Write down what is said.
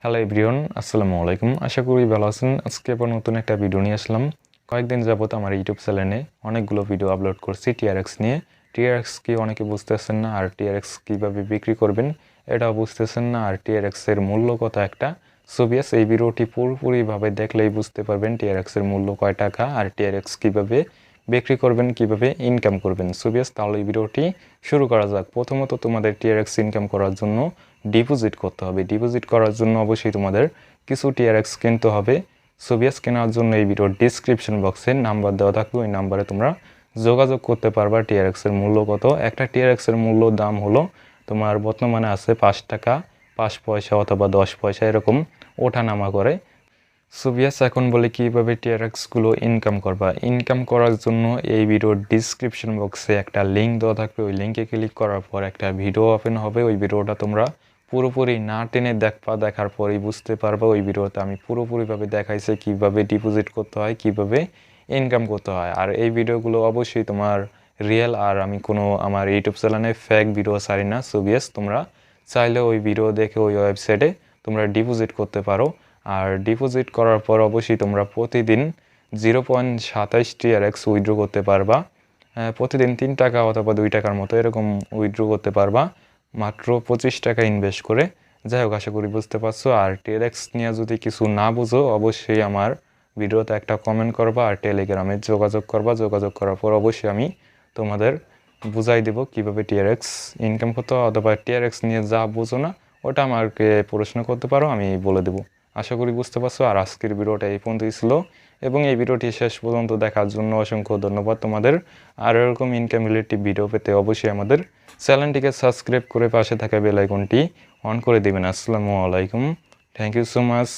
Hello everyone, আসসালামু আলাইকুম। আশা করি ভালো আছেন। আজকে আবার নতুন একটা ভিডিও নিয়ে আসলাম। কয়েকদিন যাবত আমার ইউটিউব চ্যানেলে অনেকগুলো ভিডিও আপলোড করছি টিআরএক্স নিয়ে। টিআরএক্স কি অনেকে বুঝতেছেন না, আর টিআরএক্স কীভাবে বিক্রি করবেন এটাও বুঝতেছেন না, আর টিআরএক্সের মূল্য কত একটা। সোবিয়াস এই ভিডিওটি পুরোপুরিভাবে দেখলেই বুঝতে পারবেন টিআরএক্সের মূল্য কয় টাকা, আর টিআরএক্স কীভাবে বিক্রি করবেন, কিভাবে ইনকাম করবেন। সোবিয়াস তাহলে এই ভিডিওটি শুরু করা যাক। প্রথমত তোমাদের টিআরএক্স ইনকাম করার জন্য ডিপোজিট করতে হবে। ডিপোজিট করার জন্য অবশ্যই তোমাদের কিছু টিআরএক্স কিনতে হবে। সোবিয়াস কেনার জন্য এই ভিডিওর ডিসক্রিপশন বক্সে নাম্বার দেওয়া থাকবে, ওই নাম্বারে তোমরা যোগাযোগ করতে পারবা। টিআরএক্সের মূল্য কত, একটা টিআরএক্সের মূল্য দাম হলো তোমার বর্তমানে আছে 5 টাকা 5 পয়সা অথবা 10 পয়সা, এরকম ওঠানামা করে। সোবিয়াস এখন বলে কীভাবে টিআরএক্সগুলো ইনকাম করবা। ইনকাম করার জন্য এই ভিডিওর ডিসক্রিপশন বক্সে একটা লিঙ্ক দেওয়া থাকবে, ওই লিঙ্কে ক্লিক করার পর একটা ভিডিও ওপেন হবে। ওই ভিডিওটা তোমরা পুরোপুরি না টেনে দেখবা, দেখার পরেই বুঝতে পারবা। ওই ভিডিওতে আমি পুরোপুরিভাবে দেখাইছি কীভাবে ডিপোজিট করতে হয়, কীভাবে ইনকাম করতে হয়। আর এই ভিডিওগুলো অবশ্যই তোমার রিয়েল, আর আমি কোনো আমার ইউটিউব চ্যানেলে ফেক ভিডিও ছাড়ি না। সোবিয়াস তোমরা চাইলে ওই ভিডিও দেখে ওই ওয়েবসাইটে তোমরা ডিপোজিট করতে পারো। আর ডিপোজিট করার পর অবশ্যই তোমরা প্রতিদিন 0.27 টিআরএক্স উইথড্র করতে পারবা। প্রতিদিন 3 টাকা অথবা 2 টাকার মতো এরকম উইথড্র করতে পারবা, মাত্র 25 টাকা ইনভেস্ট করে। যাই হোক, আশা করি বুঝতে পারছো। আর টিআরএক্স নিয়ে যদি কিছু না বুঝো অবশ্যই আমার ভিডিওতে একটা কমেন্ট করবা, আর টেলিগ্রামে যোগাযোগ করবা। যোগাযোগ করার পর অবশ্যই আমি তোমাদের বুঝাই দেবো কীভাবে টিআরএক্স ইনকাম করতে হয়, অথবা টিআরএক্স নিয়ে যা বুঝো না ওটা আমাকে প্রশ্ন করতে পারো, আমি বলে দেবো। আশা করি বুঝতে পারছো। আর আজকের ভিডিওটা এই পর্যন্তই ছিল, এবং এই ভিডিওটি শেষ পর্যন্ত দেখার জন্য অসংখ্য ধন্যবাদ তোমাদের। আর এরকম ইনকাম রিলেটিভ ভিডিও পেতে অবশ্যই আমাদের চ্যানেলটিকে সাবস্ক্রাইব করে পাশে থাকা বেল আইকনটি অন করে দেবেন। আসসালামু আলাইকুম, থ্যাংক ইউ সো মাচ।